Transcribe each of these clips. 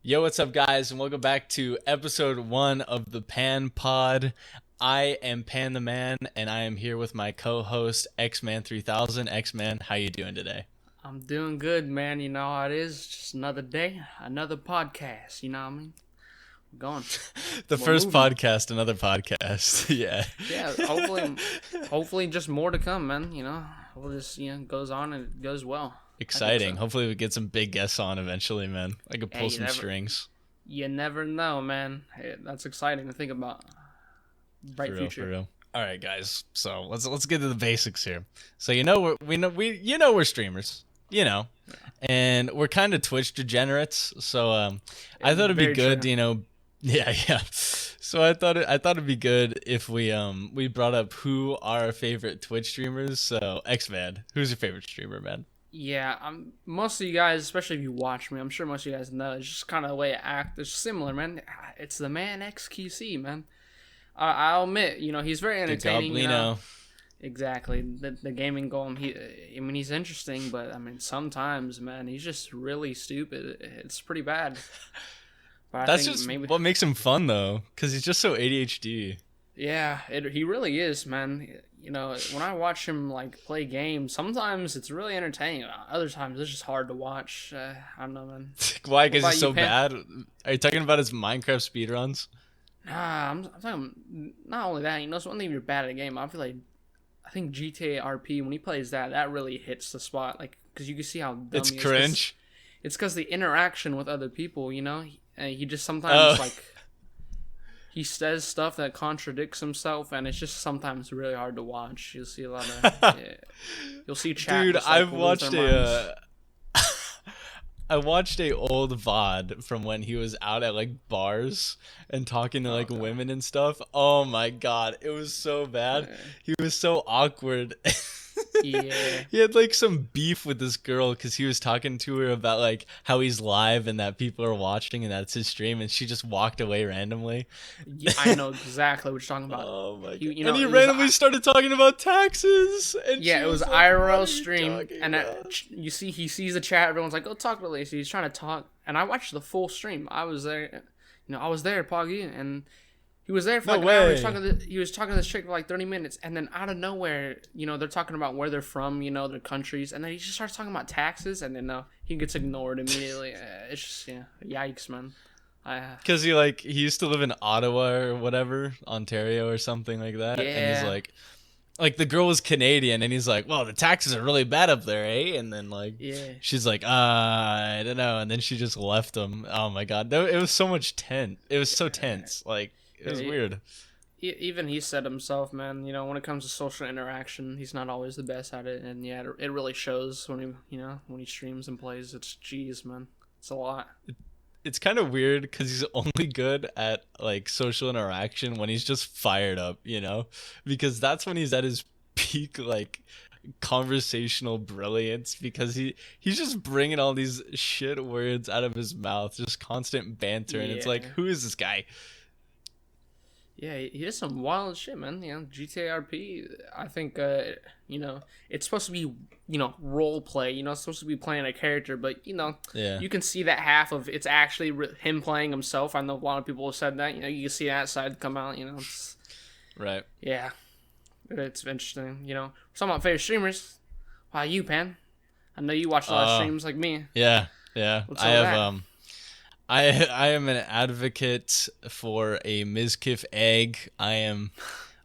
Yo, what's up, guys, and welcome back to episode 1 of the Pan Pod. I am Pan the Man, and I am here with my co-host X-Man 3000. X-Man, how you doing today? I'm doing good, man. You know how it is. Just another day, another podcast. You know what I mean? We're going. The We're first moving. podcast, another podcast. Yeah. Yeah. Hopefully, just more to come, man. You know, we'll just goes on and it goes well. I think Exciting. so. Hopefully we get some big guests on eventually, man. I could Hey, pull some strings. you never know, man. Hey, that's exciting to think about. For Bright real, for future. real. All right, guys. So let's get to the basics here. So we know we're streamers, and we're kind of Twitch degenerates. So I thought it'd be Very good, true. yeah, yeah. So I thought it'd be good if we brought up who are our favorite Twitch streamers. So X-Man, who's your favorite streamer, man? Yeah, most of you guys, especially if you watch me, I'm sure most of you guys know. It's just kind of the way I act. It's similar, man. It's the man XQC, man. I'll admit, he's very The entertaining. Goblino. Exactly. The gaming golem. He's interesting, but I mean, sometimes, man, he's just really stupid. It's pretty bad. But I That's think just maybe, what makes him fun though, because he's just so ADHD. yeah, he really is, man. When I watch him like play games, sometimes it's really entertaining. Other times it's just hard to watch. I don't know, man. Why? What Because he's about you, so Pan? bad. Are you talking about his Minecraft speedruns? Nah, I'm talking. Not only that, it's one thing if you're bad at a game. I think GTA RP when he plays that really hits the spot. Like, because you can see how dumb It's he is. 'Cause cringe. it's because the interaction with other people. He just sometimes Oh, he says stuff that contradicts himself, and it's just sometimes really hard to watch. You'll see a lot of yeah, you'll see chat dude, just like I've lose their watched minds. a I watched a old VOD from when he was out at like bars and talking to Oh like god, women and stuff. Oh my god, it was so bad. uh, He was so awkward. yeah, He had like some beef with this girl because he was talking to her about like how he's live and that people are watching and that's his stream, and she just walked away randomly. yeah. I know exactly what you're talking about. Oh my He, god! you And know, he it was randomly started talking about taxes, and Yeah, she it was was like, "What IRL are you stream, talking and about?" you see, he sees the chat. Everyone's like, "Go talk to Lacey." He's trying to talk, and I watched the full stream. I was there, I was there, Poggy, and he was there for No like an hour. way. He was talking to this chick for like 30 minutes, and then out of nowhere, they're talking about where they're from, their countries, and then he just starts talking about taxes, and then he gets ignored immediately. It's just yikes, man. I Because he used to live in Ottawa or whatever, Ontario or something like that, and he's yeah like the girl was Canadian, and he's like, well, the taxes are really bad up there, eh? And then like yeah she's like, I don't know, and then she just left him. Oh my god, it was so much tense. It was so tense. Like it was yeah. weird. Even he said himself, man, when it comes to social interaction, he's not always the best at it, and yeah, it really shows when he streams and plays. It's jeez, man, it's a lot. It's kind of weird because he's only good at like social interaction when he's just fired up, because that's when he's at his peak like conversational brilliance, because he's just bringing all these shit words out of his mouth, just constant banter, and it's like, Yeah, who is this guy? yeah, he does some wild shit, man. GTRP. I think it's supposed to be role play. It's supposed to be playing a character, but Yeah, you can see that half of it's actually him playing himself. I know a lot of people have said that. You can see that side come out. It's, right. yeah. It's interesting, We're talking about favorite streamers. Wow, you, Pan. I know you watch a lot of streams like me. Yeah, yeah. What's I up with have that? I am an advocate for a Mizkif egg. I'm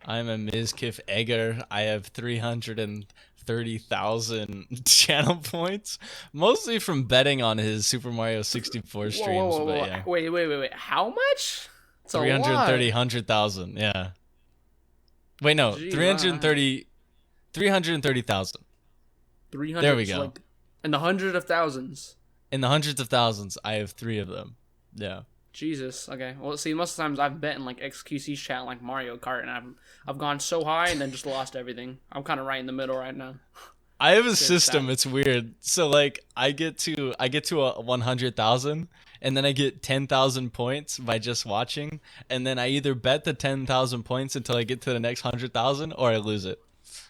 a Mizkif egger. I have 330,000 channel points, mostly from betting on his Super Mario 64 Whoa, whoa, streams. whoa, But whoa. yeah, Wait. How much? It's a 330, lot. 100,000. Yeah. Wait, no, Jeez, 330, 330,000. There 300, we so go. like in the hundred of thousands. In the hundreds of thousands, I have three of them. Yeah. Jesus. Okay. Well, see, most of the times I've bet in like XQC's chat, like Mario Kart, and I've gone so high and then just lost everything. I'm kind of right in the middle right now. I have a It's system. sad. It's weird. So like I get to a 100,000, and then I get 10,000 points by just watching, and then I either bet the 10,000 points until I get to the next 100,000, or I lose it.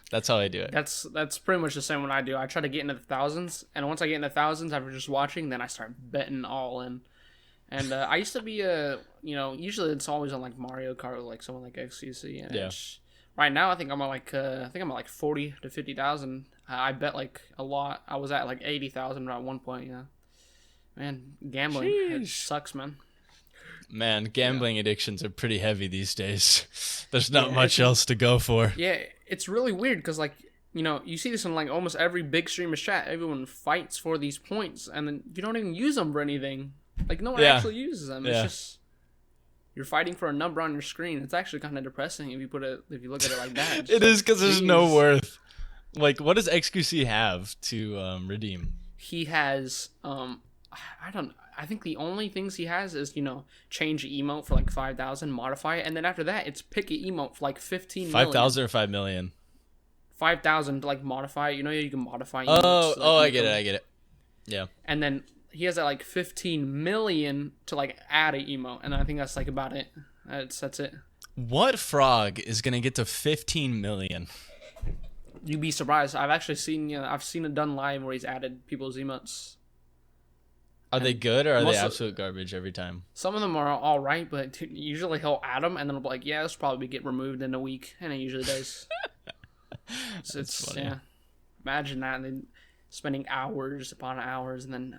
That's how I do it. That's pretty much the same what I do. I try to get into the thousands, and once I get into the thousands after just watching, then I start betting all in. And I used to be usually it's always on like Mario Kart, like someone like XCC. And Yeah. right now, I think I'm at like 40 to 50,000. I bet like a lot. I was at like 80,000 at one point. Yeah, man, gambling it Sheesh. sucks, man. Man, gambling addictions are pretty heavy these days. There's not Yeah, much else to go for. Yeah, it's really weird because like you see this in like almost every big streamer's chat. Everyone fights for these points, and then you don't even use them for anything. Like no one actually uses them. It's just you're fighting for a number on your screen. It's actually kind of depressing if you look at it like that. It is because there's no jeez. worth. Like, what does XQC have to redeem? He has I think the only things he has is change the emote for like 5,000, modify it, and then after that it's pick an emote for like 15 million. 5,000 or 5 million? 5,000 to like modify it. You can modify emotes. I get it. Yeah. And then he has like 15 million to like add an emote, and I think that's like about it. That's it. What frog is gonna get to 15 million? You'd be surprised. I've actually seen I've seen it done live where he's added people's emotes. Are they good or are they most of- absolute garbage every time? Some of them are all right, but usually he'll add them and then he'll be like, "Yeah, this will probably get removed in a week," and it usually does. So it's funny. yeah. Imagine that, and then spending hours upon hours, and then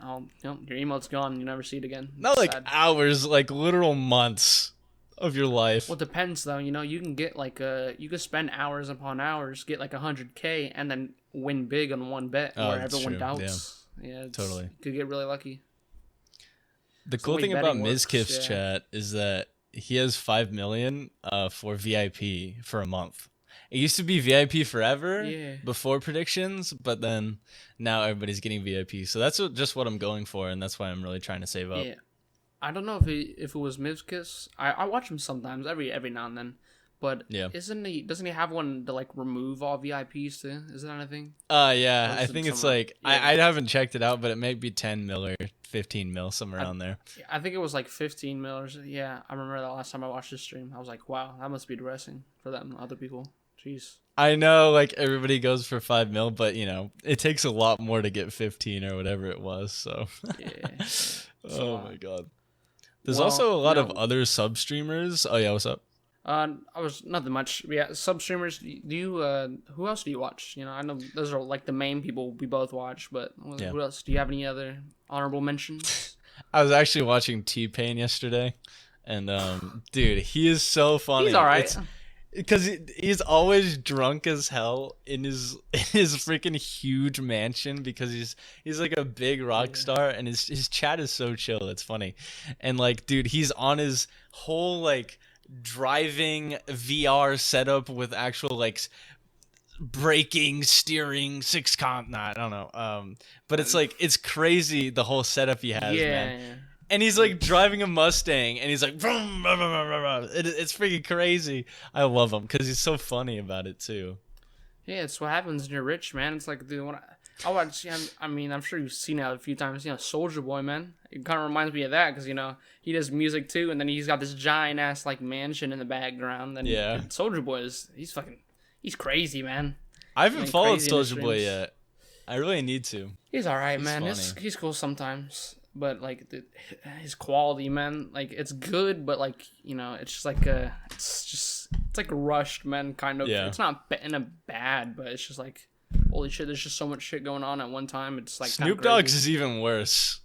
your emote's gone. You never see it again. Not It's like sad. hours, like literal months of your life. Well, it depends though. You can get like you could spend hours upon hours, get like 100K, and then win big on one bet Oh, where that's everyone true. doubts. Yeah, Totally. You could get really lucky. The So cool the way thing about betting works, Mizkif's yeah. chat is that he has 5 million for VIP for a month. It used to be VIP forever Yeah. before predictions, but then now everybody's getting VIP. So that's just what I'm going for, and that's why I'm really trying to save up. Yeah, I don't know if it was Mivkis. I watch him sometimes every now and then, but Yeah. doesn't he have one to like remove all VIPs too? Is that anything? Yeah, Or I is it think it's somewhere- like yeah. I haven't checked it out, but it might be 10 mil or 15 mil, somewhere around there. I think it was like 15 mil or so. Yeah, I remember that last time I watched this stream. I was like, wow, that must be depressing for them other people. Jeez. I know, like everybody goes for 5 mil, but it takes a lot more to get 15 or whatever it was. So, Yeah. oh my god. There's Well, also a lot of no. other sub streamers. Oh yeah, what's up? I was nothing much. Yeah, sub streamers. Do you? Who else do you watch? I know those are like the main people we both watch. But Yeah. who else? Do you have any other honorable mentions? I was actually watching T-Pain yesterday, and dude, he is so funny. He's all right. Because he's always drunk as hell in his freaking huge mansion because he's like a big rock star, and his chat is so chill. It's funny, and like, dude, he's on his whole like driving VR setup with actual like braking, steering, I don't know. But it's like it's crazy the whole setup he has, man. Yeah. And he's like driving a Mustang, and he's like, vroom, vroom, vroom, vroom, vroom. It's freaking crazy. I love him because he's so funny about it too. Yeah, it's what happens when you're rich, man. It's like, dude, when I watch, I mean, I'm sure you've seen it a few times. Soldier Boy, man. It kind of reminds me of that because he does music too, and then he's got this giant ass like mansion in the background. And Yeah. Soldier Boy he's crazy, man. I haven't Going followed crazy in the Soulja Boy streams. yet. I really need to. He's all right, He's man. funny. He's cool sometimes, but like his quality, man, like it's good, but like it's just like it's like rushed, man. Kind of. Yeah. It's not in a bad, but it's just like holy shit. There's just so much shit going on at one time. It's like kinda Snoop Dogg's crazy. is even worse.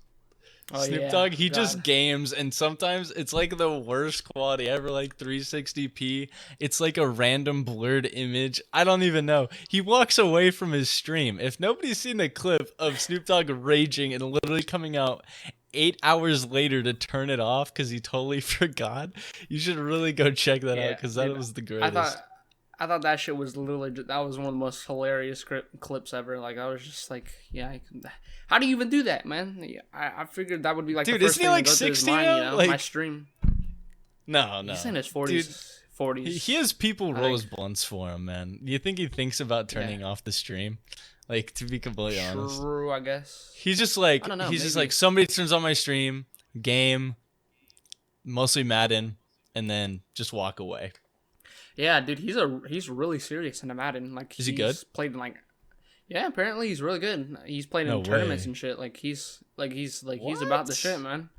Oh, Snoop yeah. Dogg, he God. just games, and sometimes it's like the worst quality ever, like 360p. It's like a random blurred image. I don't even know. He walks away from his stream. If nobody's seen the clip of Snoop Dogg raging and literally coming out 8 hours later to turn it off because he totally forgot, you should really go check that out because that dude, was the greatest. I thought that shit was literally that was one of the most hilarious clips ever. Like I was just like, yeah, how do you even do that, man? Yeah, I figured that would be like Dude, the first isn't he thing like to go through his 60 mind, now? Like- my stream. No. He's in his 40s. Dude, 40s. he has people roll his think- blunts for him, man. Do you think he thinks about turning off the stream? Like, to be completely honest. True, I guess. He's just like, I don't know, he's just maybe. like, somebody turns on my stream, game, mostly Madden, and then just walk away. Yeah, dude, he's really serious in the Madden. Like, Is he he's good? Played in like, yeah, apparently he's really good. He's played in No tournaments way. and shit. He's about the What? shit, man.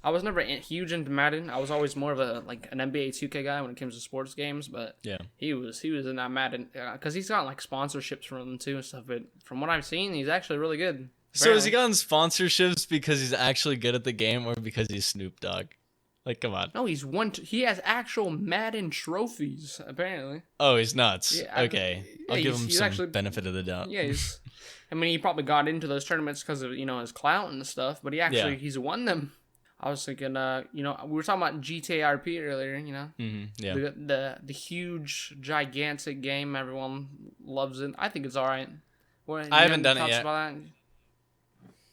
I was never huge into Madden. I was always more of a like an NBA 2K guy when it comes to sports games. But Yeah. he was in that Madden because he's got like sponsorships from them too and stuff. But from what I've seen, he's actually really good. So has he Apparently. gotten sponsorships because he's actually good at the game or because he's Snoop Dogg? Like, come on. No, he's won. He has actual Madden trophies apparently. Oh, he's nuts. Yeah, Okay. I'll give him he's some actually benefit of the doubt. yeah. I mean, he probably got into those tournaments because of his clout and stuff. But he's won them. I was thinking, we were talking about GTA RP earlier, Yeah. the huge, gigantic game. Everyone loves it. I think it's all right. I haven't done it yet. About that?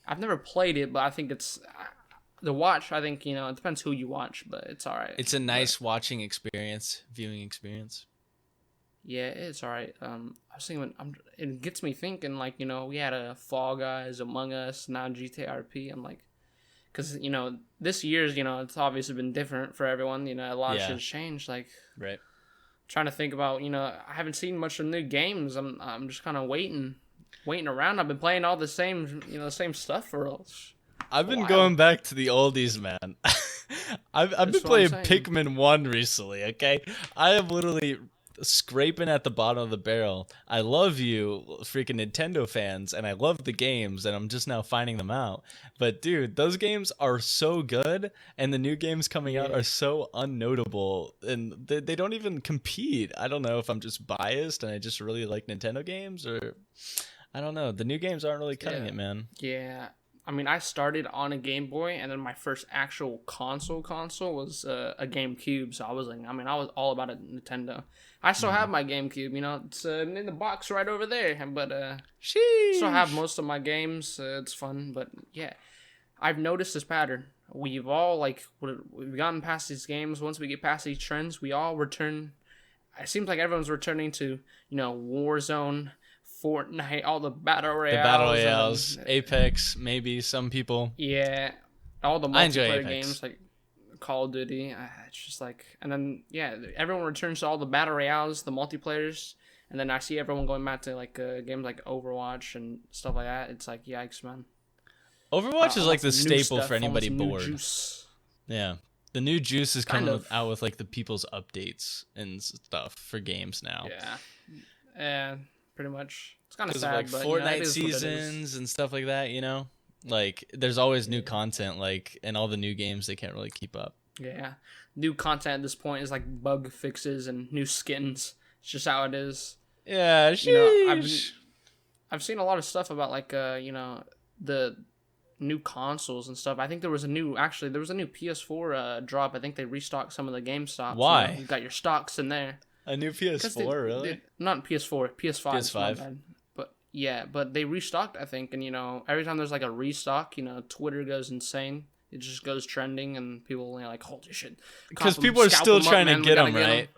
I've never played it, but I think it's the watch. I think it depends who you watch, but it's all right. It's a nice watching experience, viewing experience. Yeah, it's all right. I was thinking, it gets me thinking. Like we had a Fall Guys, Among Us, now GTA RP. I'm like. Because, this year's, it's obviously been different for everyone. A lot of shit's changed. Like, right. Trying to think about, I haven't seen much of new games. I'm just kind of waiting around. I've been playing all the same, same stuff for us. I've been going back to the oldies, man. I've been playing Pikmin 1 recently, okay? I am literally scraping at the bottom of the barrel. I love you, freaking Nintendo fans, and I love the games, and I'm just now finding them out. But dude, those games are so good, and the new games coming out are so unnotable, and they don't even compete. I don't know if I'm just biased and I just really like Nintendo games, or I don't know. The new games aren't really cutting it, man. Yeah. I mean, I started on a Game Boy, and then my first actual console was a GameCube. So I was all about a Nintendo. I still have my GameCube. It's in the box right over there. But still have most of my games. It's fun, but yeah, I've noticed this pattern. We've all we've gotten past these games. Once we get past these trends, we all return. It seems like everyone's returning to Warzone, Fortnite, all the battle royales, Apex, maybe some people. Yeah, all the multiplayer games like Call of Duty. It's just and then everyone returns to all the battle royales, the multiplayers, and then I see everyone going back to games like Overwatch and stuff like that. It's like yikes, man. Overwatch is like the staple for anybody bored. Juice. Yeah. The new juice is coming out with the people's updates and stuff for games now. Yeah, pretty much. It's kind of sad, of but Fortnite seasons and stuff like that. There's always new content, and all the new games they can't really keep up. Yeah, new content at this point is bug fixes and new skins. It's just how it is. Yeah, I've seen a lot of stuff about the new consoles and stuff. I think there was a new PS4 drop. I think they restocked some of the GameStop. Why? You got your stocks in there. A new PS4, really? Not PS4, PS5. PS5. But yeah, but they restocked, I think, and every time there's a restock, Twitter goes insane. It just goes trending, and people holy shit. Because people are still trying to get them, right?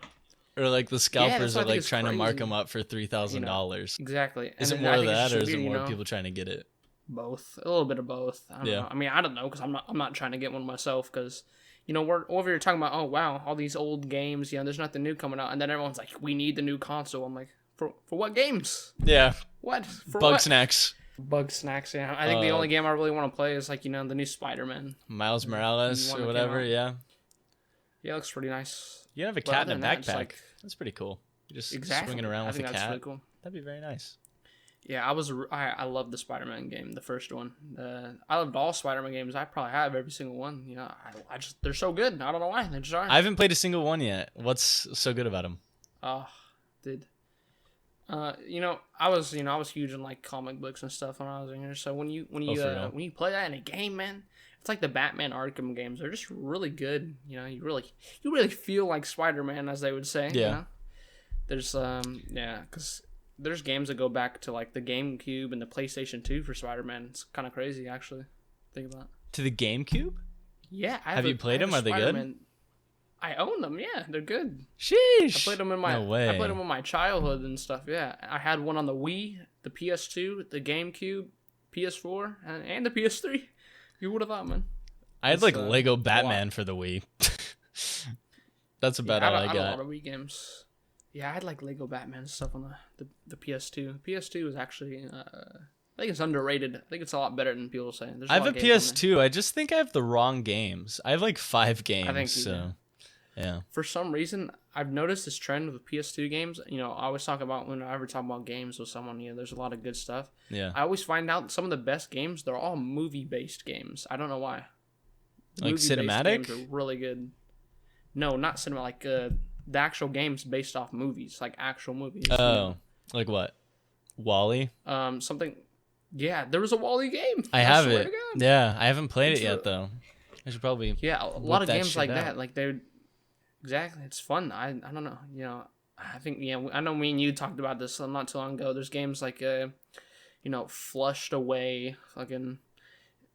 Or the scalpers are trying to mark them up for $3,000. Exactly. Is it more of that, or is it more people trying to get it? Both, a little bit of both. I don't know. I mean, I don't know because I'm not trying to get one myself because we're over here talking about, oh wow, all these old games, there's nothing new coming out, and then everyone's like, we need the new console. I'm like, for what games? Yeah. What? For Bug what? Snacks. Bug Snacks. Yeah, I think the only game I really want to play is the new Spider-Man. Miles Morales or whatever. Yeah. Yeah, it looks pretty nice. You have a cat in a backpack. That's pretty cool. You're just swinging around with a cat. That's really cool. That'd be very nice. Yeah, I love the Spider-Man game, the first one. I loved all Spider-Man games. I probably have every single one. I just they're so good. I don't know why they just are. I haven't played a single one yet. What's so good about them? Dude. I was huge in comic books and stuff when I was younger. So when you play that in a game, man, it's like the Batman Arkham games. They're just really good. You really feel like Spider-Man, as they would say. Yeah. There's because there's games that go back to the GameCube and the PlayStation 2 for Spider-Man. It's kind of crazy, actually. Think about it. To the GameCube? Yeah. Have you played them? Are they good? I own them. Yeah, they're good. Sheesh. I played them in my childhood and stuff. Yeah, I had one on the Wii, the PS2, the GameCube, PS4, and the PS3. You would have thought, man. I had Lego Batman for the Wii. That's about all I got. I had a lot of Wii games. Yeah, I had Lego Batman stuff on the PS2. PS2 was actually think it's underrated. I think it's a lot better than people say. There's I have lot a of games on there. PS2. I just think I have the wrong games. I have like 5 games. I think you so do. yeah. For some reason, I've noticed this trend with PS2 games. I always talk about when I ever talk about games with someone. There's a lot of good stuff. Yeah. I always find out some of the best games, they're all movie-based games. I don't know why. Like Movie-based cinematic? games are really good. No, not cinema. Like the actual games based off movies, like actual movies. Oh, like what? Wally? Something. Yeah, there was a Wally game. I have swear it. to God. Yeah, I haven't played It's it yet though. I should probably. Yeah, a whip lot of that games shit like out. that. Like they're exactly. It's fun. I don't know. I think I know me and you talked about this not too long ago. There's games like Flushed Away, fucking.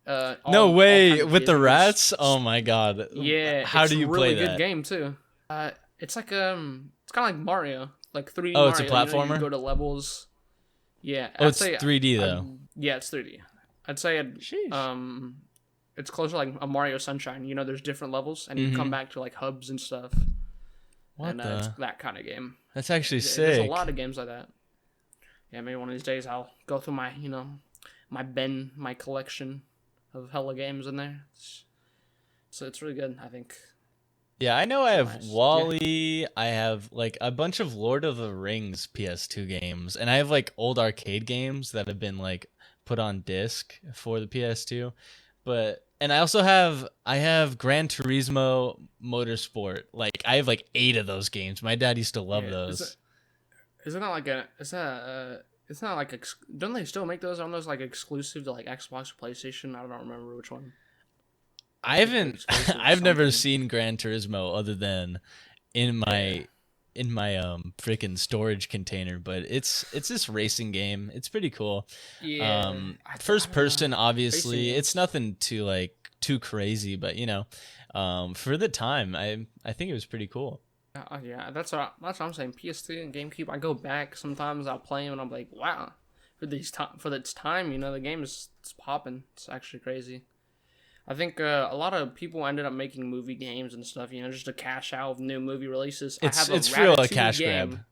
No way, all kinds of with the games. rats? Oh my god. Yeah, How it's do you a really play good that? game too. It's like it's kind of like Mario, like 3D. Oh, it's a Mario, platformer? you go to levels. Yeah. Oh, I'd it's say 3D though. Yeah, it's 3D. I'd say Sheesh. it's closer to like a Mario Sunshine. There's different levels, and you come Mhm. back to like hubs and stuff. What And the? it's that kind of game. That's actually There's sick. a lot of games like that. Yeah, maybe one of these days I'll go through my my collection of hella games in there. It's really good, I think. Yeah, I know I have Nice. Yeah. Wally. I have like a bunch of Lord of the Rings PS2 games, and I have like old arcade games that have been like put on disc for the PS2. And I also have Gran Turismo Motorsport. Like I have like 8 of those games. My dad used to love Yeah, those. Isn't that like it's not like don't they still make those on those like exclusive to like Xbox or PlayStation? I don't remember which one. I haven't exclusive or I've never something. seen Gran Turismo other than in my freaking storage container, but it's this racing game. It's pretty cool. Yeah. First I don't know. person, obviously. Racing It's nothing too crazy, but for the time, I think it was pretty cool. Yeah, that's what I'm saying. PS3 and GameCube, I go back sometimes. I'll play them and I'm like, wow, for its time, the game it's popping. It's actually crazy. I think a lot of people ended up making movie games and stuff, just to cash out of new movie releases. It's real a Ratatouille cash game. grab.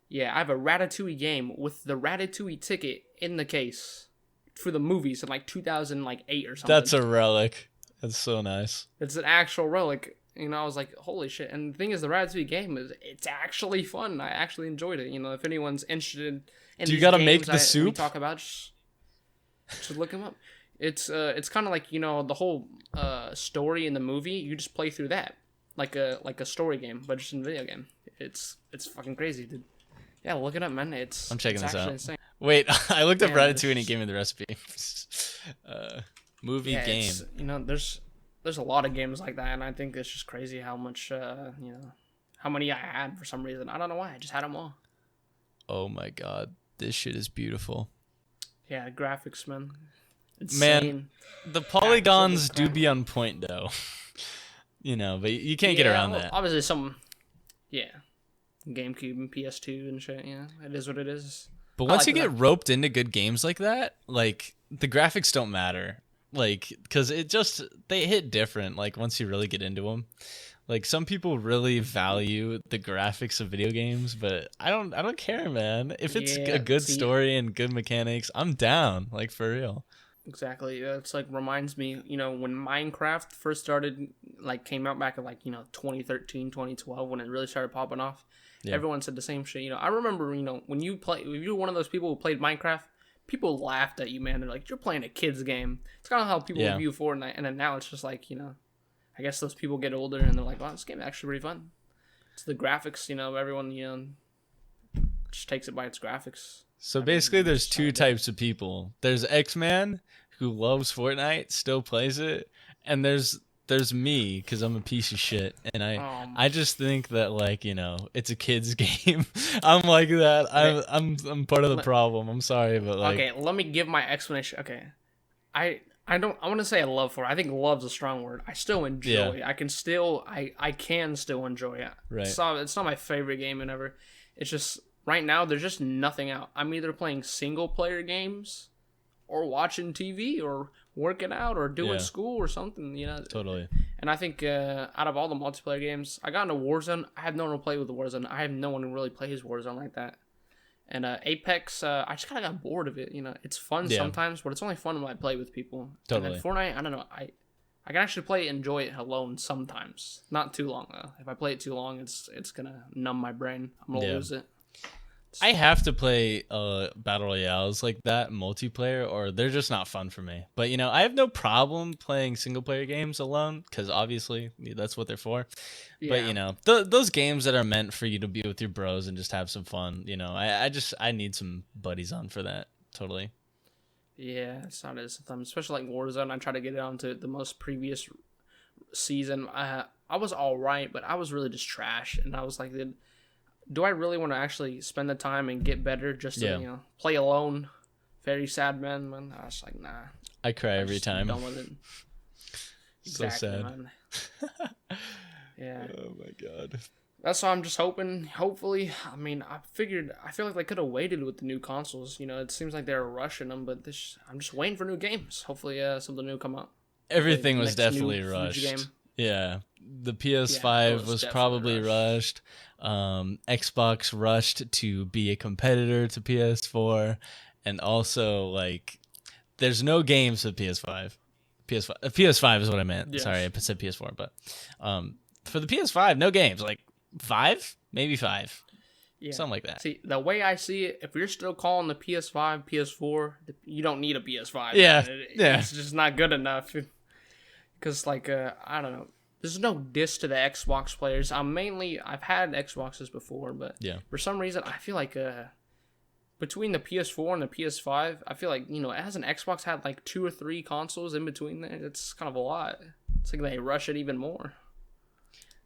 Yeah, I have a Ratatouille game with the Ratatouille ticket in the case for the movies in like 2008 or something. That's a relic. That's so nice. It's an actual relic. I was like, holy shit. And the thing is, the Ratatouille game it's actually fun. I actually enjoyed it. If anyone's interested in Do you these gotta games make the we soup? talk about, just look them up. It's kind of like the whole story in the movie. You just play through that like a story game, but just in a video game. It's fucking crazy, dude. Yeah, look it up, man. I'm checking this out. Insane. Wait, I looked up Yeah, Ratatouille and it it's- gave me the recipe. Movie Yeah, game. there's a lot of games like that, and I think it's just crazy how much how many I had for some reason. I don't know why. I just had them all. Oh my god, this shit is beautiful. Yeah, graphics, man. Man, Insane. the polygons do crap. be on point though. But you can't get around well, that. Obviously, GameCube and PS2 and shit. Yeah, it is what it is. But I once like you that. get roped into good games like that, like the graphics don't matter. Like, cause they hit different. Like once you really get into them, like some people really value the graphics of video games, but I don't care, man. If it's Yeah, a good see- story and good mechanics, I'm down. Like for real. Exactly. It's like reminds me, when Minecraft first started, like came out back in like 2013, 2012, when it really started popping off. Yeah. Everyone said the same shit. I remember, when you were one of those people who played Minecraft, people laughed at you, man. They're like, you're playing a kid's game. It's kind of how people Yeah. view Fortnite, and then now it's just like, I guess those people get older and they're like, wow, this game is actually pretty fun. It's the graphics, everyone, just takes it by its graphics. So I mean, basically, there's it's two not good. types of people. There's X-Man, who loves Fortnite, still plays it, and there's me, because I'm a piece of shit, and I just think that it's a kid's game. I'm like that. I'm part of the problem. I'm sorry, but Okay, let me give my explanation. Okay, I want to say I love for it. I think love's a strong word. I still enjoy it. I can still enjoy it. Right. It's not my favorite game ever. It's just right now there's just nothing out. I'm either playing single player games or watching TV or working out or doing Yeah. school or something, totally. And I think out of all the multiplayer games, I got into Warzone. I have no one to play with Warzone. I have no one who really plays Warzone like that. And Apex, I just kind of got bored of it. You know, it's fun Yeah. sometimes, but it's only fun when I play with people. Totally. And then Fortnite, I don't know. I can actually play it, enjoy it alone sometimes. Not too long though. If I play it too long, it's gonna numb my brain. I'm gonna lose it. I have to play battle royales like that multiplayer, or they're just not fun for me. But you know, I have no problem playing single player games alone because obviously that's what they're for. Yeah. But you know, those games that are meant for you to be with your bros and just have some fun. You know, I need some buddies on for that. Totally. Yeah, it's not as sometimes, especially like Warzone. I try to get it onto the most previous season. I was all right, but I was really just trash, and I was like, do I really want to actually spend the time and get better just to play alone? Very sad, man. I was like, nah. I cry every time. Done with it. So sad. Man. Yeah. Oh my god. That's why I'm just hoping. Hopefully, I mean, I feel like they could have waited with the new consoles. You know, it seems like they're rushing them, but I'm just waiting for new games. Hopefully, something new come out. Everything was definitely rushed. Yeah, the PS5 was probably rushed. Xbox rushed to be a competitor to PS4, and also like, there's no games for PS5. PS5 is what I meant. Yes. Sorry, I said PS4, but for the PS5, no games. Like 5, maybe 5. Yeah. Something like that. See, the way I see it, if you're still calling the PS5, PS4, you don't need a PS5. Yeah, it's just not good enough. Because, like, I don't know. There's no diss to the Xbox players. I've had Xboxes before, but for some reason, I feel like between the PS4 and the PS5, I feel like, you know, hasn't Xbox had like 2 or 3 consoles in between there? It's kind of a lot. It's like they rush it even more.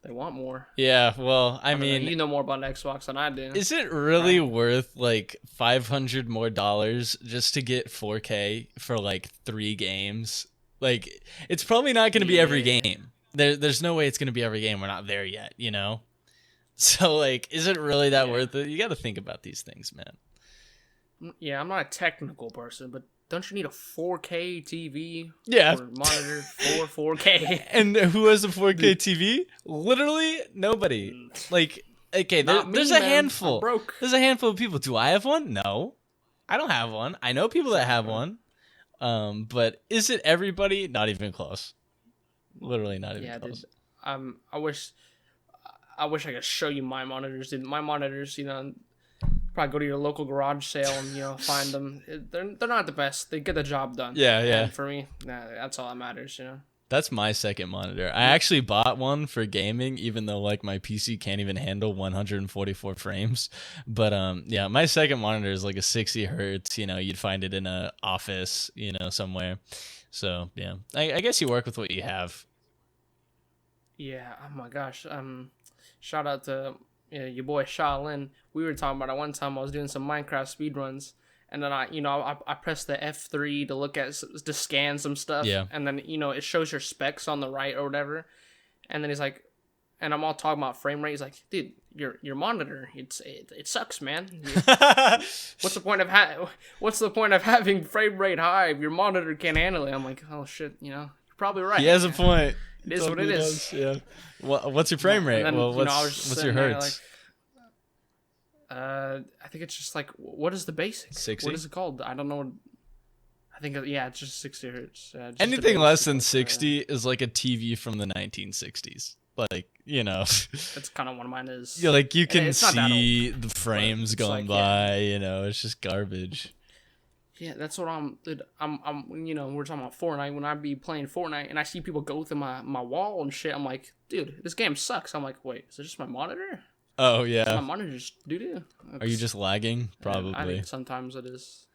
They want more. Yeah, well, I mean, you know more about Xbox than I do. Is it really worth like $500 more just to get 4K for like 3 games? Like, it's probably not going to be every game. There's no way it's going to be every game. We're not there yet, you know? So, like, is it really that worth it? You got to think about these things, man. Yeah, I'm not a technical person, but don't you need a 4K TV? Yeah. Or monitor for 4K? And who has a 4K TV? Literally nobody. Like, okay, there's a handful. I'm broke. There's a handful of people. Do I have one? No. I don't have one. I know people that have one. But is it everybody? Not even close. Literally not even close. Dude, I wish I could show you my monitors. Dude, my monitors, you know, probably go to your local garage sale and, you know, find them. They're not the best. They get the job done. Yeah. And for me, that's all that matters, you know. That's my second monitor. I actually bought one for gaming, even though like my PC can't even handle 144 frames. But yeah, my second monitor is like a 60 hertz. You know, you'd find it in a office, you know, somewhere. So yeah, I guess you work with what you have. Yeah. Oh my gosh. Shout out to your boy Shaolin. We were talking about it one time. I was doing some Minecraft speedruns. And then I pressed the F3 to look to scan some stuff. Yeah. And then, you know, it shows your specs on the right or whatever. And then he's like, and I'm all talking about frame rate. He's like, dude, your monitor, it sucks, man. What's the point of having frame rate high if your monitor can't handle it? I'm like, oh shit, you know, you're probably right. He has a point. It is what it is. Yeah. What's your frame rate? Then, well, what's your hertz? I think it's just like, what is the basic? 60? What is it called? I don't know. I think, it's just 60 hertz. Anything less than 60 is like a TV from the 1960s. Like, you know. That's kind of what mine is. Yeah, like you can see the frames going by, you know, it's just garbage. Yeah, that's what I'm, you know, we're talking about Fortnite. When I be playing Fortnite and I see people go through my wall and shit, I'm like, dude, this game sucks. I'm like, wait, is it just my monitor? Oh, yeah. My monitor's doo-doo. Are you just lagging? Probably. I think sometimes it is.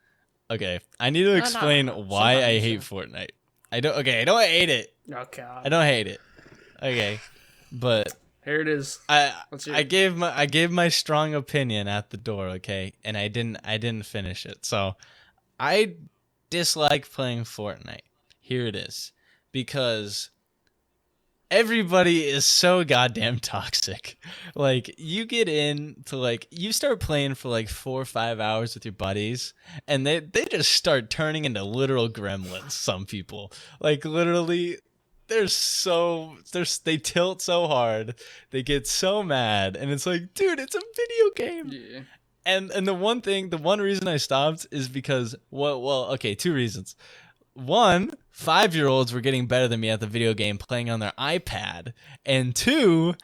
Okay, I need to explain why I hate Fortnite. I don't hate it. Okay. I don't hate it. Okay, but here it is. I gave my strong opinion at the door, okay, and I didn't finish it. So, I dislike playing Fortnite. Here it is, because everybody is so goddamn toxic. Like, you get in to, like, you start playing for like 4 or 5 hours with your buddies, and they just start turning into literal gremlins. Some people, like, literally, they tilt so hard, they get so mad, and it's like, dude, it's a video game. Yeah. And the one reason I stopped is because okay, two reasons. One, 5-year-olds were getting better than me at the video game playing on their iPad, and two,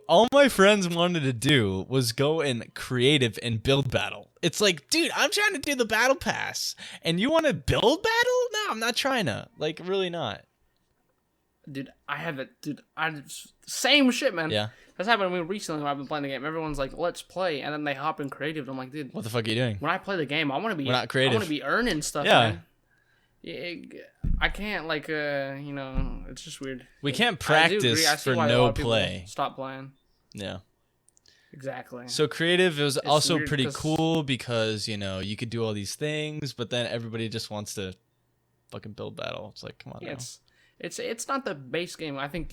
all my friends wanted to do was go in creative and build battle. It's like, dude, I'm trying to do the battle pass, and you want to build battle? No, I'm not trying to. Like, really not. Dude, same shit, man. Yeah. That's happened to me recently when I've been playing the game. Everyone's like, let's play, and then they hop in creative. I'm like, dude, what the fuck are you doing? When I play the game, I want to be. We're not creative. I want to be earning stuff, man. I can't, like, it's just weird. We can't practice for no play. Stop playing. Yeah. Exactly. So creative is also pretty because... cool because, you could do all these things, but then everybody just wants to fucking build battle. It's like, come on now. It's not the base game. I think,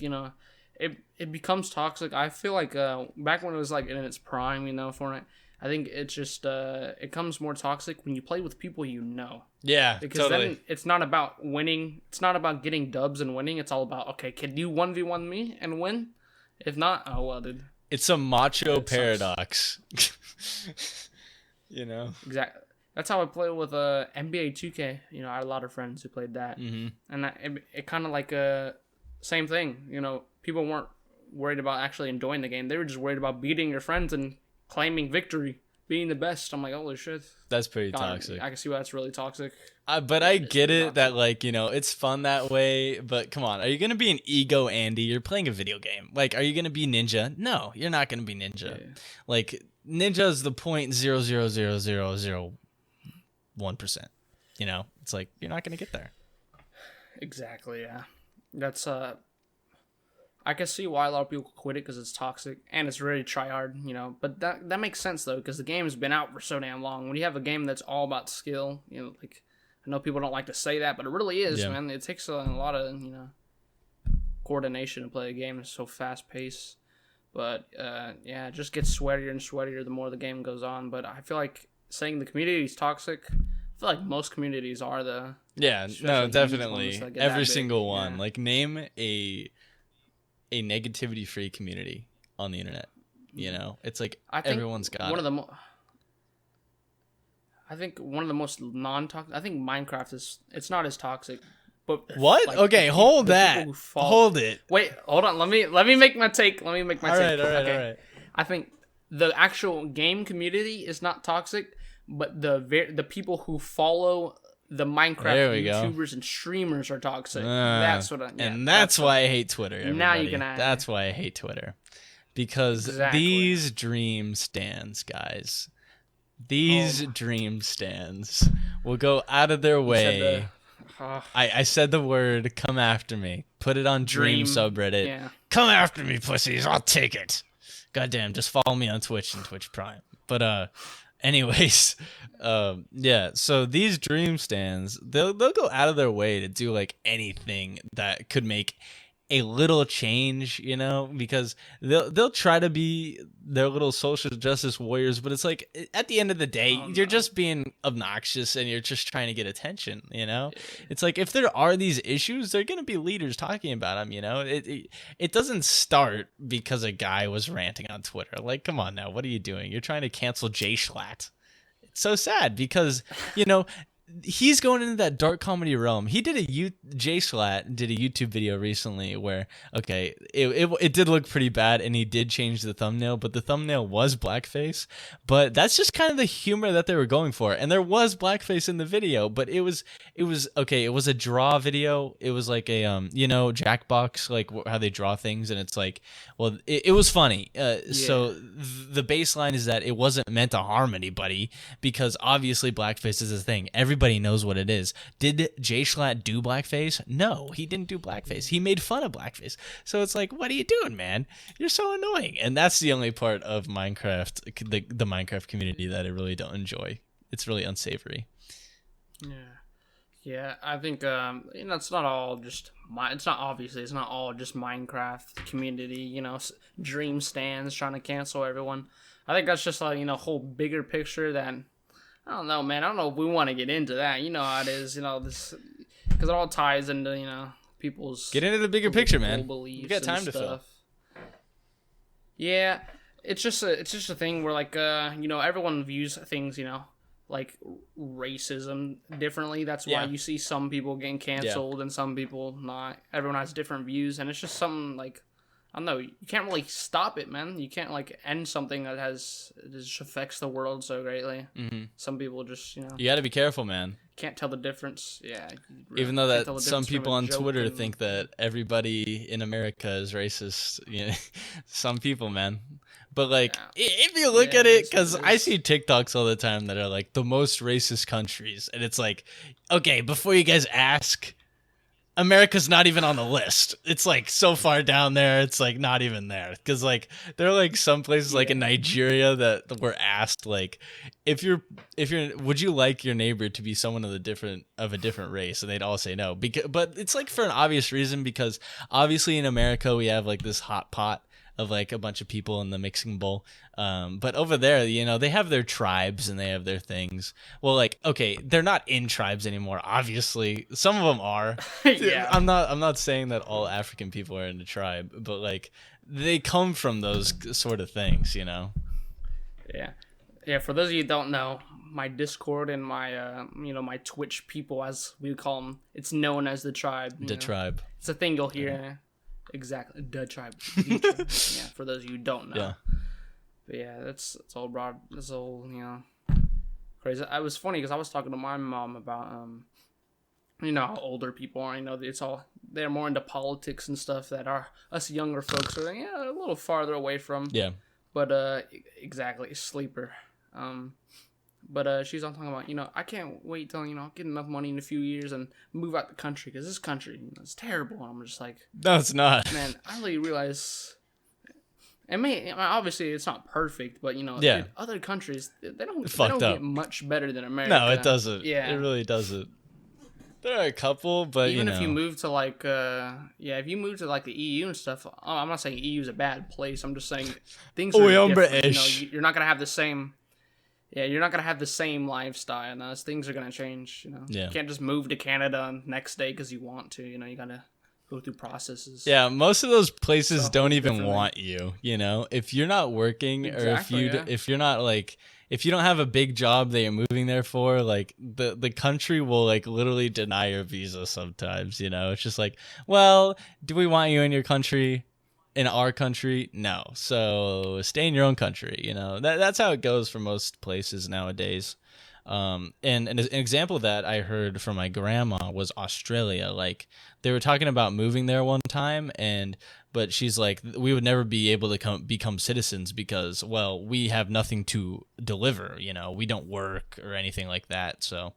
it becomes toxic. I feel like back when it was like in its prime, Fortnite, I think it's just it comes more toxic when you play with people you know. Yeah, because then it's not about winning. It's not about getting dubs and winning. It's all about, okay, can you 1v1 me and win? If not, oh well, dude. It's a macho paradox. Exactly. That's how I play with NBA 2K. I had a lot of friends who played that, and it kind of like same thing. People weren't worried about actually enjoying the game. They were just worried about beating your friends and claiming victory, being the best. I'm like, holy shit. That's pretty toxic. I can see why that's really toxic. But I get it that, like, it's fun that way. But come on, are you going to be an ego Andy? You're playing a video game. Like, are you going to be Ninja? No, you're not going to be Ninja. Yeah. Like, Ninja is the 0.00001%. It's like, you're not going to get there. Exactly, yeah. That's, I can see why a lot of people quit it because it's toxic and it's really try hard, But that makes sense though, because the game's been out for so damn long. When you have a game that's all about skill, like, I know people don't like to say that, but it really is, man. It takes a lot of coordination to play a game. It's so fast paced, but it just gets sweatier and sweatier the more the game goes on. But I feel like saying the community is toxic, I feel like most communities are the definitely every single one. Yeah. Like, name a negativity free community on the internet. It's like everyone's got I think one of the most non-toxic. I think Minecraft it's not as toxic. But what? Like, okay, hold that. Hold it. Wait, hold on. Let me make my take. All right. I think the actual game community is not toxic, but the people who follow the Minecraft YouTubers and streamers are toxic. That's what that's why I hate Twitter. Everybody. Now you can add. That's why I hate Twitter. Because these dream stands, guys. These dream stands will go out of their way. I said the word, come after me. Put it on Dream subreddit. Yeah. Come after me, pussies. I'll take it. Goddamn, just follow me on Twitch and Twitch Prime. But anyways, so these dream stands, they'll go out of their way to do like anything that could make a little change, because they'll try to be their little social justice warriors, but it's like at the end of the day, you're just being obnoxious and you're just trying to get attention. It's like if there are these issues, they're gonna be leaders talking about them. It doesn't start because a guy was ranting on Twitter. Like, come on now, what are you doing? You're trying to cancel Jay Schlatt. It's so sad because he's going into that dark comedy realm. He did Jay Schlatt did a YouTube video recently where, it did look pretty bad and he did change the thumbnail, but the thumbnail was blackface. But that's just kind of the humor that they were going for. And there was blackface in the video, but it was a draw video. It was like a, Jackbox, like how they draw things. And it's like, well, it was funny. So the baseline is that it wasn't meant to harm anybody because obviously blackface is a thing. Everybody knows what it is. Did Jay Schlatt do blackface? No, he didn't do blackface. He made fun of blackface. So it's like, what are you doing, man? You're so annoying. And that's the only part of Minecraft, the Minecraft community that I really don't enjoy. It's really unsavory. Yeah, I think it's not all just it's not all just Minecraft community. Dream stands trying to cancel everyone. I think that's just a whole bigger picture that. I don't know, man. I don't know if we want to get into that. You know how it is, this, because it all ties into, people's... Get into the bigger picture, man. You got time to fill. Yeah, it's just a thing where like everyone views things like racism differently. That's why Yeah. you see some people getting Yeah. canceled and some people not. Everyone has different views, and it's just something like I don't know. You can't really stop it, man. You can't like end something that just affects the world so greatly. Hmm. Some people just You got to be careful, man. can't tell the difference. Yeah, you Even though can't tell that the some difference from people a on joke Twitter and think that everybody in America is racist, some people, man. But like, yeah, if you look yeah, at it it, is what because it I is. see TikToks all the time that are like the most racist countries, and it's like, okay, before you guys ask, America's not even on the list. It's like so far down there, it's like not even there. Because like there are like some places like in Yeah, Nigeria that were asked like, if you're would you like your neighbor to be someone of a different race, and they'd all say no. But it's like for an obvious reason, because obviously in America we have like this hot pot of like a bunch of people in the mixing bowl. But over there, they have their tribes and they have their things. Well, like, okay, they're not in tribes anymore. Obviously, some of them are. yeah, I'm not saying that all African people are in a tribe, but like they come from those sort of things. yeah, yeah. For those of you who don't know, my Discord and my my Twitch people, as we call them, it's known as the tribe. The tribe. It's a thing you'll hear. Exactly, the tribe. The tribe. Yeah, for those of you who don't know. Yeah. But yeah, that's all broad. That's all crazy. It was funny because I was talking to my mom about how older people are. They're more into politics and stuff that are us younger folks are a little farther away from. Yeah. But exactly, sleeper. But she's on talking about I can't wait till get enough money in a few years and move out the country because this country is terrible. And I'm just like, No, it's not. man, I really realize. Obviously it's not perfect, but Yeah. other countries they don't Fucked up. get much better than America. No, it doesn't. Yeah, It really doesn't. There are a couple, but even if you move to like if you move to like the EU and stuff, I'm not saying EU is a bad place. I'm just saying things Oh, are yeah, I'm different. British. You're not gonna have the same. Yeah, you're not gonna have the same lifestyle, and things are gonna change. Yeah. You can't just move to Canada next day because you want to. You gotta go through processes. Yeah, most of those places So, don't even differently. want you, If you're not working Exactly, yeah. if you're not like if you don't have a big job that you're moving there for, like the country will like literally deny your visa sometimes, It's just like, well, do we want you in your country? In our country? No. So stay in your own country, That's how it goes for most places nowadays. And an example that I heard from my grandma was Australia. Like they were talking about moving there one time, but she's like, we would never be able to become citizens because, well, we have nothing to deliver. We don't work or anything like that. So,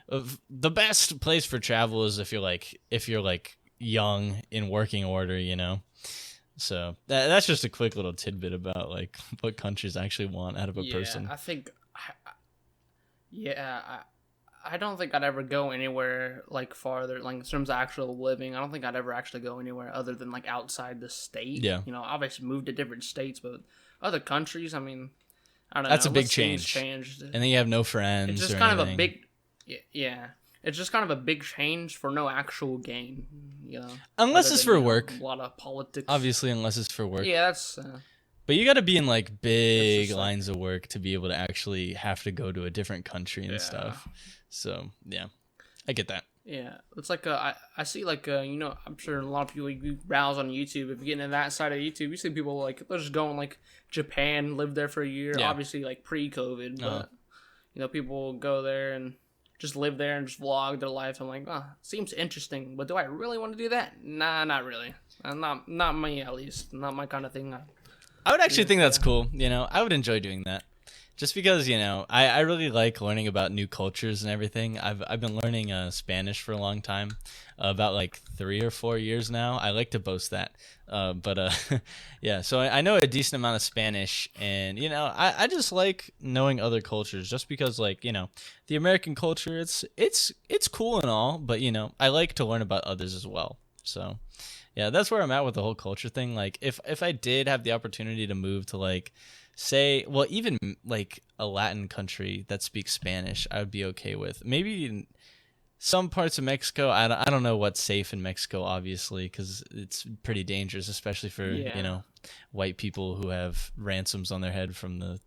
the best place for travel is if you're like young in working order. So that's just a quick little tidbit about like what countries actually want out of a person. I think. I don't think I'd ever go anywhere like farther, like in terms of actual living. I don't think I'd ever actually go anywhere other than like outside the state. Yeah. Obviously moved to different states, but other countries. I mean, I don't know. That's a big unless things change. changed. And then you have no friends. It's just or kind of a anything. big, yeah. It's just kind of a big change for no actual gain. Unless other it's than, for work. A lot of politics. Obviously, unless it's for work. Yeah, that's. But you got to be in like big just, lines of work to be able to actually have to go to a different country and stuff. So yeah, I get that. Yeah, it's like I see like I'm sure a lot of people you browse on YouTube. If you get into that side of YouTube, you see people like they're just going like Japan, live there for a year. Yeah. Obviously like pre-COVID, but people go there and just live there and just vlog their life. I'm like, seems interesting, but do I really want to do that? Nah, not really. Not me at least. Not my kind of thing. I would actually think that's cool. I would enjoy doing that. Just because, I really like learning about new cultures and everything. I've been learning Spanish for a long time, about like 3 or 4 years now. I like to boast that. Yeah, so I know a decent amount of Spanish, and, I just like knowing other cultures just because, like, the American culture, it's cool and all, but, I like to learn about others as well. So, yeah, that's where I'm at with the whole culture thing. Like, if I did have the opportunity to move to, like, say, well, even like a Latin country that speaks Spanish, I would be okay with. Maybe some parts of Mexico, I don't know what's safe in Mexico, obviously, because it's pretty dangerous, especially for, Yeah. white people who have ransoms on their head from the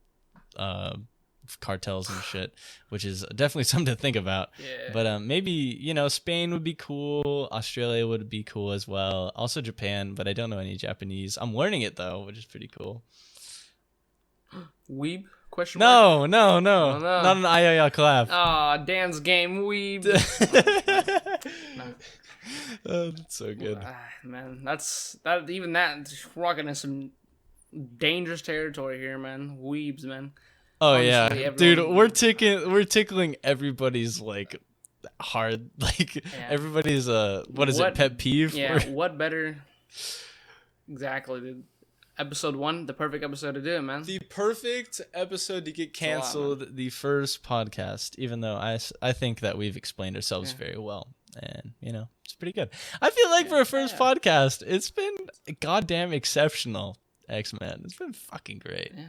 cartels and shit, which is definitely something to think about. Yeah. But maybe, Spain would be cool. Australia would be cool as well. Also Japan, but I don't know any Japanese. I'm learning it, though, which is pretty cool. Weeb? Question mark? No. Oh, no. Not an I collab. Aw, Dan's game weeb. That's so good. Man, even that walking in some dangerous territory here, man. Weebs, man. Oh Honestly, yeah, everyone- dude, we're tickling everybody's like hard, like everybody's what is it, pet peeve? Yeah, what better? Exactly, dude. Episode 1, the perfect episode to do it, man. The perfect episode to get canceled. The first podcast, even though I think that we've explained ourselves very well, and it's pretty good. I feel like for a first podcast, it's been goddamn exceptional. X-Men, it's been fucking great. Yeah.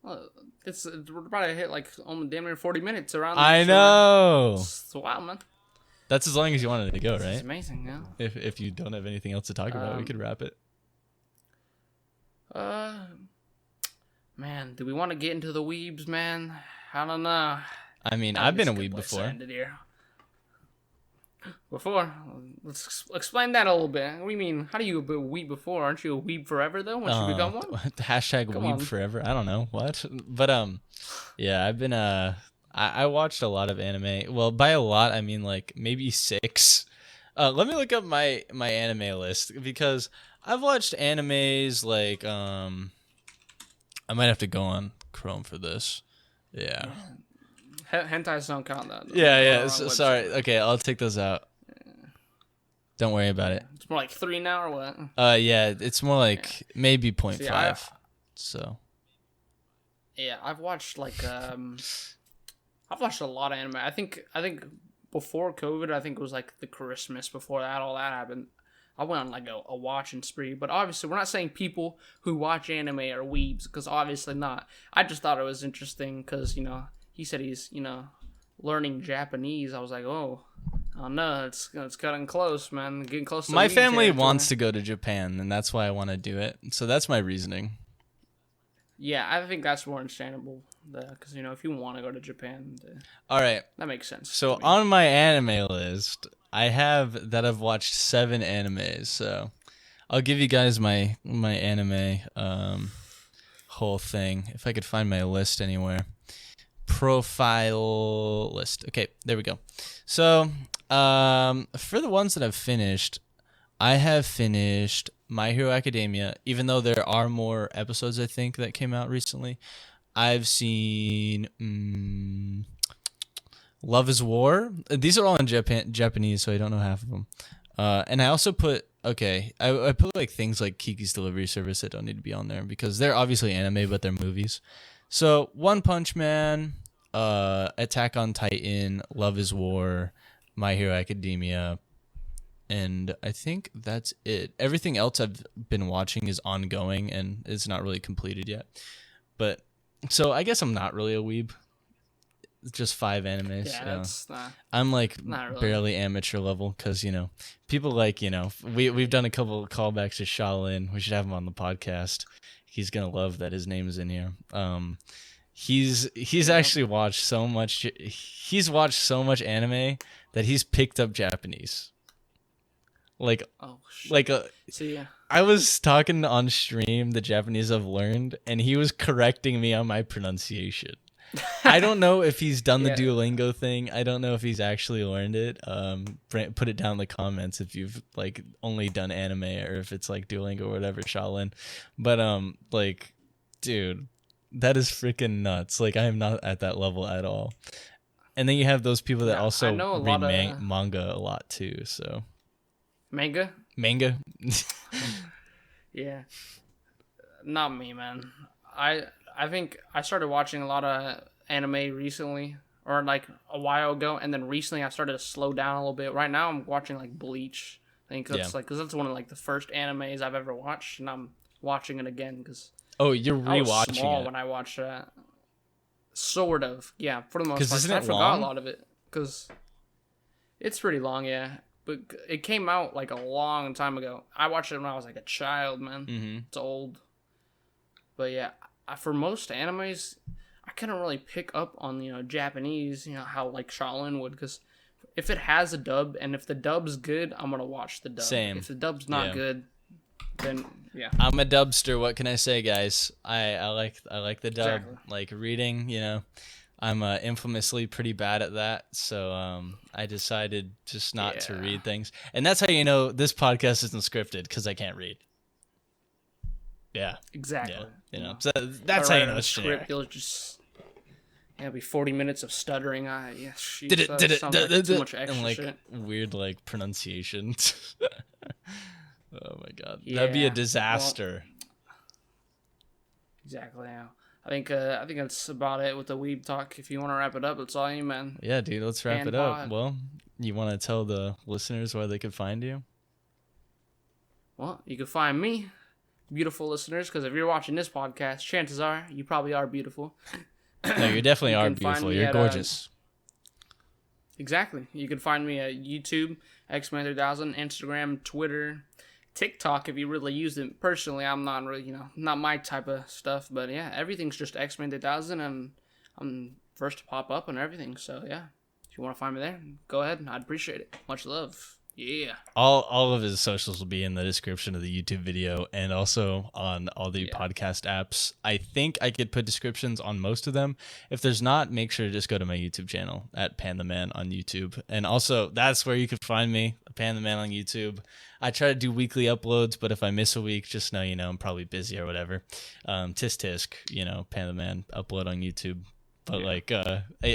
Well, we're about to hit like almost damn near 40 minutes around. I know. It's wild, man. That's as long as you wanted it to go, right? It's amazing, yeah. If you don't have anything else to talk about, we could wrap it. Man, do we want to get into the weebs, man? I don't know. I mean, I've been a weeb before. Let's explain that a little bit. What do you mean? How do you be a weeb before? Aren't you a weeb forever though? Once you become one? Hashtag Come weeb on. forever. I don't know what, but yeah, I've been I watched a lot of anime. Well, by a lot, I mean like maybe 6. Let me look up my anime list because I've watched animes like I might have to go on Chrome for this. Yeah. Hentais don't count that. Yeah. Sorry. Okay, I'll take those out. Don't worry about it. It's more like 3 now or what? Yeah, it's more like maybe 0.5. So. Yeah, I've watched like I've watched a lot of anime. I think before COVID, I think it was like the Christmas before that all that happened. I went on like a watching spree, but obviously we're not saying people who watch anime are weebs, because obviously not. I just thought it was interesting because he said he's learning Japanese. I was like, oh no, it's cutting close, man, getting close to my weeb family territory. wants to go to Japan, and that's why I want to do it. So that's my reasoning. Yeah, I think that's more understandable because if you want to go to Japan, all right, that makes sense. So on my anime list, I have that I've watched 7 animes. So I'll give you guys my anime whole thing if I could find my list anywhere. Profile list. Okay, there we go. So for the ones that I've finished, I have finished My Hero Academia, even though there are more episodes, I think, that came out recently. I've seen Love is War. These are all in Japanese, so I don't know half of them. And I also put, I put like things like Kiki's Delivery Service that don't need to be on there because they're obviously anime, but they're movies. So One Punch Man, Attack on Titan, Love is War, My Hero Academia, and I think that's it. Everything else I've been watching is ongoing and it's not really completed yet. But so I guess I'm not really a weeb. It's just 5 animes. Yeah, that's not. I'm like not really. barely amateur level because people like we've done a couple of callbacks to Shaolin. We should have him on the podcast. He's gonna love that his name is in here. He's actually watched so much. He's watched so much anime that he's picked up Japanese. I was talking on stream the Japanese I've learned, and he was correcting me on my pronunciation. I don't know if he's done the Duolingo thing. I don't know if he's actually learned it. Put it down in the comments if you've like only done anime or if it's like Duolingo or whatever, Shaolin. But dude, that is freaking nuts. Like I am not at that level at all. And then you have those people that also read manga a lot too. So manga. Yeah, not me, man. I think I started watching a lot of anime recently, or like a while ago, and then recently I started to slow down a little bit. Right now I'm watching like Bleach. I think that's because that's one of like the first animes I've ever watched, and I'm watching it again because you're rewatching I was small it when I watched that. Sort of, yeah, for the most part. Isn't it I forgot long? a lot of it because It's pretty long, yeah. But it came out like a long time ago. I watched it when I was like a child, man. Mm-hmm. It's old. But yeah, for most animes, I couldn't really pick up on, Japanese, how like Shaolin would, because if it has a dub and if the dub's good, I'm gonna watch the dub. Same. If the dub's not Yeah. good, then yeah. I'm a dubster. What can I say, guys? I like the dub. Exactly. Like reading, I'm infamously pretty bad at that. So I decided just not to Yeah. read things, and that's how you know this podcast isn't scripted because I can't read. Yeah. Exactly. Yeah. So that's how you know it's script. generic. You'll just be 40 minutes of stuttering. Sounds Did like too much extra and like shit. weird like pronunciation. Oh my god, that'd be a Yeah. disaster. Exactly. Yeah. I think that's about it with the weeb talk. If you want to wrap it up, it's all you, man. Yeah, dude, let's wrap And it up. pod. Well, you want to tell the listeners where they could find you? Well, you can find me, beautiful listeners, because if you're watching this podcast, chances are you probably are beautiful. No, you definitely You are can find beautiful. me You're at, gorgeous. Exactly. You can find me at YouTube, Xman3000, Instagram, Twitter, TikTok if you really use it. Personally, I'm not really, not my type of stuff. But yeah, everything's just Xman3000, and I'm first to pop up and everything. So yeah, if you want to find me there, go ahead. I'd appreciate it. Much love. Yeah. All of his socials will be in the description of the YouTube video and also on all the podcast apps. I think I could put descriptions on most of them. If there's not, make sure to just go to my YouTube channel at PanTheMan on YouTube. And also, that's where you can find me, PanTheMan on YouTube. I try to do weekly uploads, but if I miss a week, just know, I'm probably busy or whatever. Tisk tisk, PanTheMan, upload on YouTube. But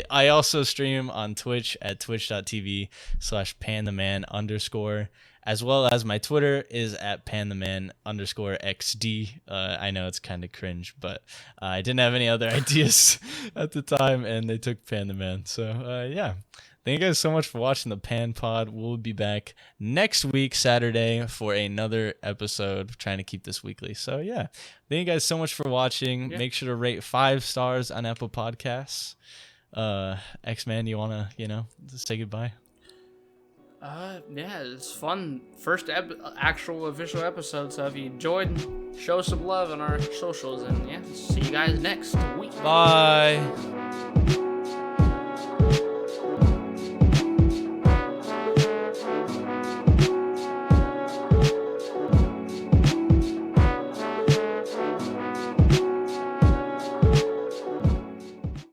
I also stream on Twitch at twitch.tv/pantheman_, as well as my Twitter is at pantheman_xd. I know it's kind of cringe, but I didn't have any other ideas at the time, and they took PanTheMan. So yeah. Thank you guys so much for watching the Pan Pod. We'll be back next week, Saturday, for another episode. Trying to keep this weekly. So, yeah. Thank you guys so much for watching. Yeah. Make sure to rate 5 stars on Apple Podcasts. X-Man, you want to, say goodbye? Yeah, it's fun. First actual official episode. So if you enjoyed, show some love on our socials. And yeah, see you guys next week. Bye.